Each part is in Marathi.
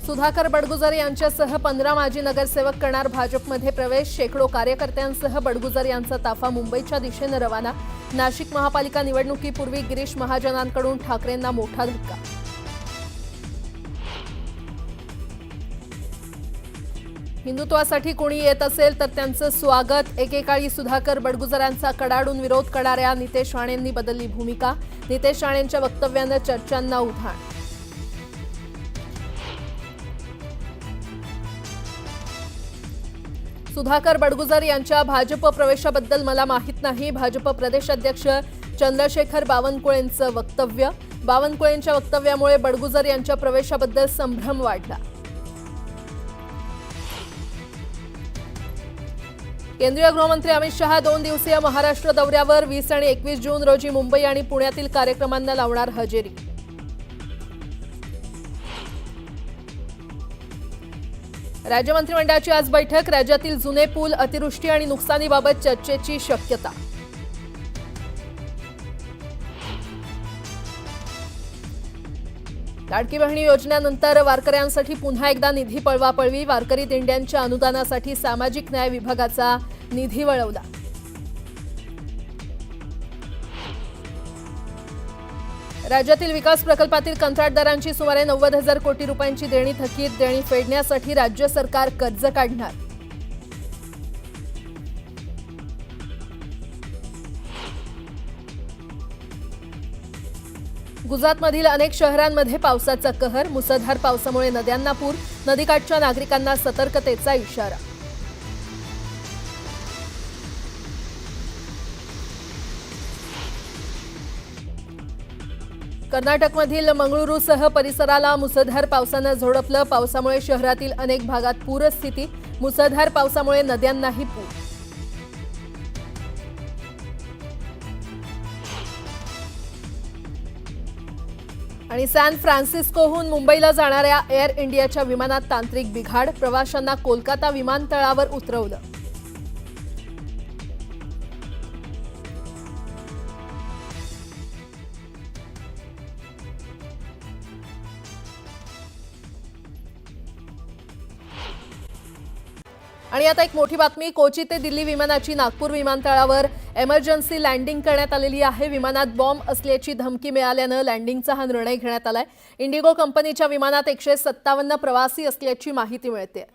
सुधाकर बडगुजर यांच्यासह 15 माजी नगरसेवक करणार भाजपमध्ये प्रवेश। शेकडो कार्यकर्त्यांसह बडगुजर यांचा ताफा मुंबईच्या दिशेने रवाना। नाशिक महापालिका निवडणुकीपूर्वी गिरीश महाजनांकडून ठाकरेंना मोठा धक्का। हिंदुत्वासाठी कोणी येत असेल तर त्यांचं स्वागत। एकेकाळी सुधाकर बडगुजरांचा कडाडून विरोध करणाऱ्या नितेश राणेंनी बदलली भूमिका। नितेश राणेंच्या वक्तव्यानं चर्चांना उधाण। सुधाकर बडगुजर यांच्या भाजप प्रवेशाबद्दल मला माहित नाही। भाजप प्रदेशाध्यक्ष चंद्रशेखर बावनकुळेंचं वक्तव्य। बावनकुळेंच्या वक्तव्यामुळे बडगुजर यांच्या प्रवेशाबद्दल संभ्रम वाढला। केंद्रीय गृहमंत्री अमित शहा 2 दिवसीय महाराष्ट्र दौऱ्यावर। 20 आणि 21 जून रोजी मुंबई आणि पुण्यातील कार्यक्रमांना लावणार हजेरी। राज्य मंत्रिमंडळाची आज बैठक। राज्यातील जुने पूल, अतिवृष्टी आणि नुकसानीबाबत चर्चेची शक्यता। लाडकी बहिणी योजनेनंतर वारकऱ्यांसाठी पुन्हा एकदा निधी पळवापळवी। वारकरी दिंड्यांच्या अनुदानासाठी सामाजिक न्याय विभागाचा निधी वळवला। राज्यातील विकास प्रकल्पातील कंत्राटदारांची सुमारे 90,000 कोटी रुपयांची देणी थकीत। देणी फेडण्यासाठी राज्य सरकार कर्ज काढणार। गुजरातमधील अनेक शहरांमध्ये पावसाचा कहर। मुसळधार पावसामुळे नद्यांना पूर। नदीकाठच्या नागरिकांना सतर्कतेचा इशारा। कर्नाटकमधील मंगळुरूसह परिसराला मुसळधार पावसानं झोडपलं। पावसामुळे शहरातील अनेक भागात पूरस्थिती। मुसळधार पावसामुळे नद्यांनाही पूर। आणि सॅन फ्रान्सिस्कोहून मुंबईला जाणाऱ्या एअर इंडियाच्या विमानात तांत्रिक बिघाड। प्रवाशांना कोलकाता विमानतळावर उतरवलं। आणि आता एक मोठी बातमी। कोची ते दिल्ली विमानाची नागपूर विमानतळावर इमर्जन्सी लँडिंग करण्यात आलेली आहे। विमानात बॉम्ब असल्याची धमकी मिळाल्यानं लँडिंगचा हा निर्णय घेण्यात आलाय। इंडिगो कंपनीच्या विमानात 157 प्रवासी असल्याची माहिती मिळते।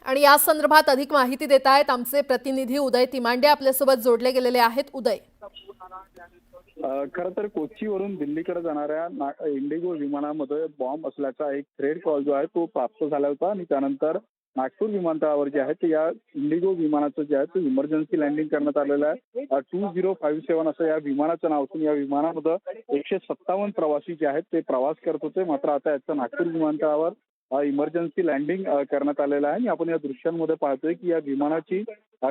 आणि या संदर्भात अधिक माहिती देत आहेत आमचे प्रतिनिधी उदय तिमांडे आपल्यासोबत जोडले गेलेले आहेत। उदय, खरं तर कोचीवरून दिल्लीकडे जाणाऱ्या इंडिगो विमानामध्ये बॉम्ब असल्याचा एक थ्रेड कॉल जो आहे तो प्राप्त झाला होता आणि त्यानंतर नागपूर विमानतळावर जे आहे ते या इंडिगो विमानाचं जे आहे ते इमर्जन्सी लँडिंग करण्यात आलेलं आहे। 2057 असं या विमानाचं नाव असून या विमानामध्ये 157 प्रवासी जे आहेत ते प्रवास करत होते। मात्र आता याचं नागपूर विमानतळावर इमर्जन्सी लँडिंग करण्यात आलेलं आहे आणि आपण या दृश्यांमध्ये पाहतोय की या विमानाची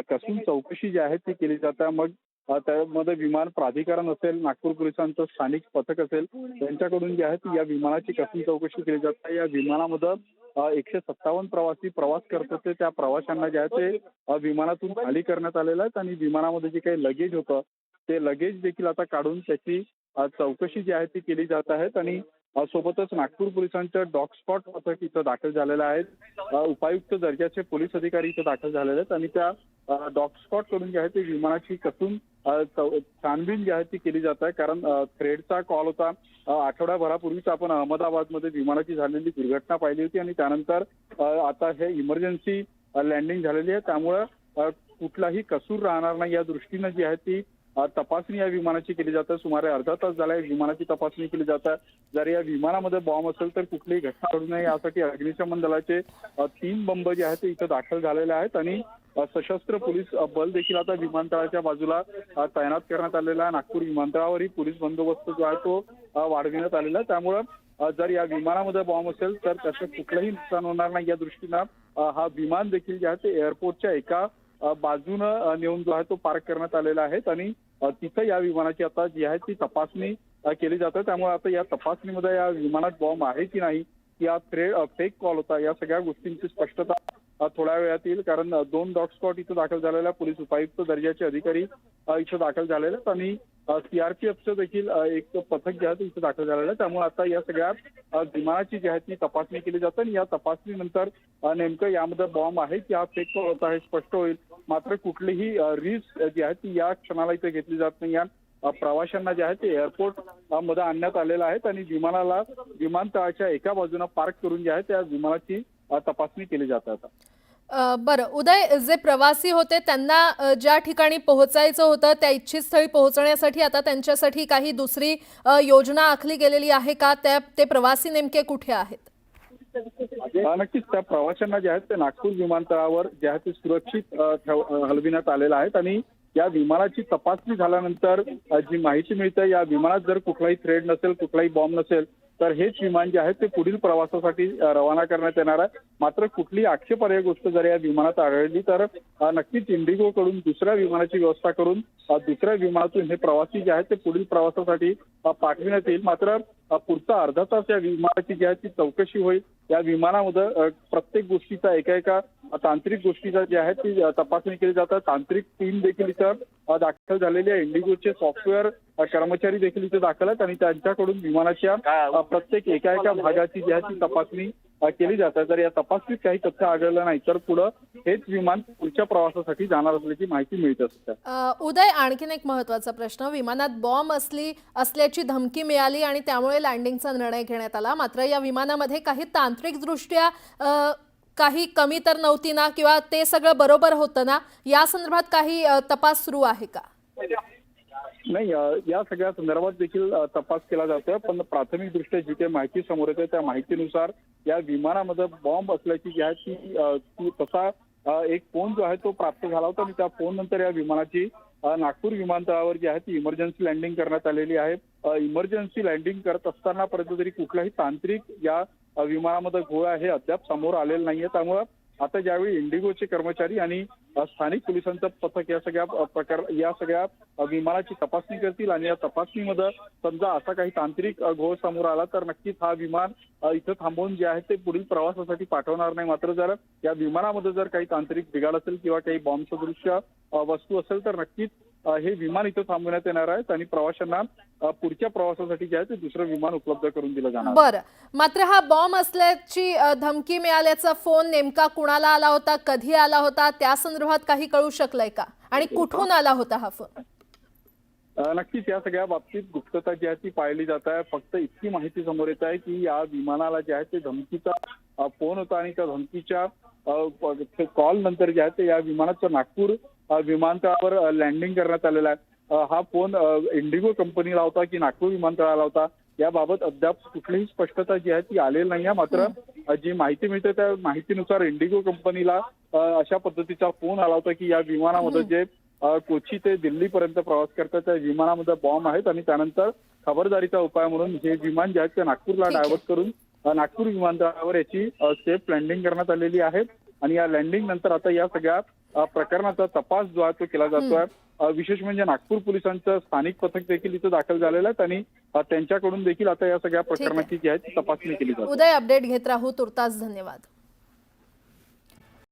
कसून चौकशी जी आहे ती केली जाते। मग त्यामध्ये विमान प्राधिकरण असेल, नागपूर पोलिसांचं स्थानिक पथक असेल, त्यांच्याकडून जे आहे ती या विमानाची कसून चौकशी केली जाते। या विमानामध्ये 157 प्रवासी प्रवास करत होते। त्या प्रवाशांना जे आहे ते विमानातून खाली करण्यात आलेलं आहे आणि विमानामध्ये जे काही लगेज होतं ते लगेज देखील आता काढून त्याची चौकशी जी आहे ती केली जात आहे। आणि सोबतच नागपूर पोलिसांच्या डॉग स्पॉट पथक इथं दाखल झालेलं आहे। उपायुक्त दर्जाचे पोलीस अधिकारी इथं दाखल झालेले आहेत आणि त्या डॉग स्पॉट कडून जे आहे ते विमानाची कसून छानबीन जी आहे ती केली जात आहे। कारण थ्रेडचा कॉल होता। आठवड्याभरापूर्वीच आपण अहमदाबादमध्ये विमानाची झालेली दुर्घटना पाहिली होती आणि त्यानंतर आता हे इमर्जन्सी लँडिंग झालेली आहे। त्यामुळे कुठलाही कसूर राहणार नाही या दृष्टीने जी आहे ती तपासणी या विमानाची केली जाते। सुमारे अर्धा तास झाला विमानाची तपासणी केली जाते। जर या विमानामध्ये बॉम्ब असेल तर कुठलीही घटना घडू नये यासाठी अग्निशमन दलाचे 3 बंब जे आहेत ते इथं दाखल झालेले आहेत आणि सशस्त्र पोलीस बल देखील आता विमानतळाच्या बाजूला तैनात करण्यात आलेला आहे। नागपूर विमानतळावरही पोलीस बंदोबस्त जो आहे तो वाढविण्यात आलेला आहे। त्यामुळे जर या विमानामध्ये बॉम्ब असेल तर त्याचं कुठलंही नुकसान होणार नाही या दृष्टीनं हा विमान देखील जे आहे ते एअरपोर्टच्या एका बाजूनं नेऊन जो आहे तो पार्क करण्यात आलेला आहे आणि तिथं या विमानाची आता जी आहे ती तपासणी केली जाते। त्यामुळे आता या तपासणीमध्ये या विमानात बॉम्ब आहे की नाही, या फेक कॉल होता, या सगळ्या गोष्टींची स्पष्टता थोड्या वेळात येईल। कारण 2 डॉग स्पॉट इथं दाखल झालेल्या पोलीस उपायुक्त दर्जाचे अधिकारी इथं दाखल झालेले आहेत आणि सीआरपीएफचं देखील एक पथक जे आहे ते इथं दाखल झालेलं आहे. त्यामुळे आता या सगळ्या विमानाची जी आहे ती तपासणी केली जाते आणि या तपासणीनंतर नेमकं यामध्ये बॉम्ब आहे की हा फेक कॉल होता हे स्पष्ट होईल. मात्र कुठलीही रिस्क जी आहे ती या क्षणाला इथे घेतली जात नाही. या प्रवाशांना जे आहे ते एअरपोर्ट मध्ये आणण्यात आलेलं आहे आणि विमानाला विमानतळाच्या एका बाजूला पार्क करून जे आहे त्या विमानाची तपासणी केली जाते आता. बरं उदय, जे प्रवासी होते त्यांना ज्या ठिकाणी पोहोचायचं होतं त्या इच्छित स्थळी पोहोचण्यासाठी आता त्यांच्यासाठी काही दुसरी योजना आखली गेलेली आहे का? ते प्रवासी नेमके कुठे आहेत? नक्कीच त्या प्रवाशांना जे आहेत ते नागपूर विमानतळावर जे आहे ते सुरक्षित हलविण्यात आलेलं आहे आणि या विमानाची तपासणी झाल्यानंतर जी माहिती मिळते या विमानात जर कुठलाही थ्रेड नसेल, कुठलाही बॉम्ब नसेल तर हेच विमान जे आहे ते पुढील प्रवासासाठी रवाना करण्यात येणार आहे. मात्र कुठली आक्षेपार्ह गोष्ट जर या विमानात आढळली तर नक्कीच इंडिगो कडून दुसऱ्या विमानाची व्यवस्था करून दुसऱ्या विमानातून हे प्रवासी जे आहेत ते पुढील प्रवासासाठी पाठविण्यात येईल. मात्र पुढचा अर्धा तास या विमानाची जी आहे ती चौकशी होईल. या विमानामध्ये प्रत्येक गोष्टीचा एका तांत्रिक गोष्टीचा जे आहे ती तपासणी केली जातात. तांत्रिक टीम देखील इथं दाखल झालेली आहे. इंडिगोचे सॉफ्टवेअर कर्मचारी देखील इथे दाखल आहेत आणि त्यांच्याकडून विमानाच्या प्रत्येक एका भागाची जी आहे ती तपासणी केली जाते. जर या तपासणीत काही तथ्य आढळलं नाही तर पुढं हेच विमान पुढच्या प्रवासासाठी जाणार असल्याची माहिती मिळत असते. उदय, आणखीन एक महत्त्वाचा प्रश्न, विमानात बॉम्ब असल्याची धमकी मिळाली आणि त्यामुळे लँडिंगचा निर्णय घेण्यात आला. मात्र या विमानामध्ये काही तांत्रिकदृष्ट्या काही कमी तर नव्हती ना, किंवा ते सगळं बरोबर होतं ना? या संदर्भात काही तपास सुरू आहे का? नाही, या सगळ्या संदर्भात देखील तपास केला जातोय. पण प्राथमिकदृष्ट्या जी काही माहिती समोर येते त्या माहितीनुसार या विमानामध्ये बॉम्ब असल्याची जी आहे ती तसा एक फोन जो आहे तो प्राप्त झाला होता आणि त्या फोन नंतर या विमानाची नागपूर विमानतळावर जी आहे ती इमर्जन्सी लँडिंग करण्यात आलेली आहे. इमर्जन्सी लँडिंग करत असताना परंतु तरी कुठलाही तांत्रिक या विमानामध्ये घोळ आहे अद्याप समोर आलेलं नाहीये. त्यामुळे आता ज्यावेळी इंडिगोचे कर्मचारी आणि स्थानिक पोलिसांचं पथक या सगळ्या विमानाची तपासणी करतील आणि या तपासणीमध्ये समजा असा काही तांत्रिक घोळ समोर आला तर नक्कीच हा विमान इथं थांबवून जे आहे ते पुढील प्रवासासाठी पाठवणार नाही. मात्र जर या विमानामध्ये जर काही तांत्रिक बिघाड असेल किंवा काही बॉम्ब सदृश्य वस्तू असेल तर नक्कीच हे विमान इथं थांबवण्यात येणार आहे आणि प्रवाशांना पुढच्या प्रवासासाठी जे आहे ते दुसरं विमान उपलब्ध करून दिलं जाणार. बरं, मात्र हा बॉम्ब असल्याची धमकी मिळाल्याचा फोन नेमका कुणाला आला होता, कधी आला होता, त्या संदर्भात काही कळू शकलंय का? आणि कुठून आला होता हा फोन? नक्कीच या सगळ्या बाबतीत गुप्तता जी आहे ती पाळली जात आहे. फक्त इतकी माहिती समोर येत आहे की या विमानाला जे आहे ते धमकीचा फोन होता आणि त्या धमकीच्या कॉल नंतर जे आहे ते या विमानाचं नागपूर विमानतळावर लँडिंग करण्यात आलेला आहे. हा फोन इंडिगो कंपनीला होता की नागपूर विमानतळाला होता याबाबत अद्याप कुठलीही स्पष्टता जी आहे ती आलेली नाही आहे. मात्र जी माहिती मिळते त्या माहितीनुसार इंडिगो कंपनीला अशा पद्धतीचा फोन आला होता की या विमानामध्ये जे कोची ते दिल्लीपर्यंत प्रवास करतात त्या विमानामध्ये बॉम्ब आहेत आणि त्यानंतर खबरदारीचा उपाय म्हणून हे विमान जे आहे ते नागपूरला डायव्हर्ट करून नागपूर विमानतळावर याची सेफ लँडिंग करण्यात आलेली आहे आणि या लँडिंग नंतर आता या सगळ्या प्रकरणाचा तपास जो आहे तो केला जातोय. विशेष म्हणजे नागपूर पोलिसांचं स्थानिक पथक देखील इथं दाखल झालेलं आहे आणि त्यांच्याकडून देखील आता या सगळ्या प्रकरणाची जी आहे ती तपासणी केली जाते. उदय, अपडेट घेत राहू. तुर्तास धन्यवाद.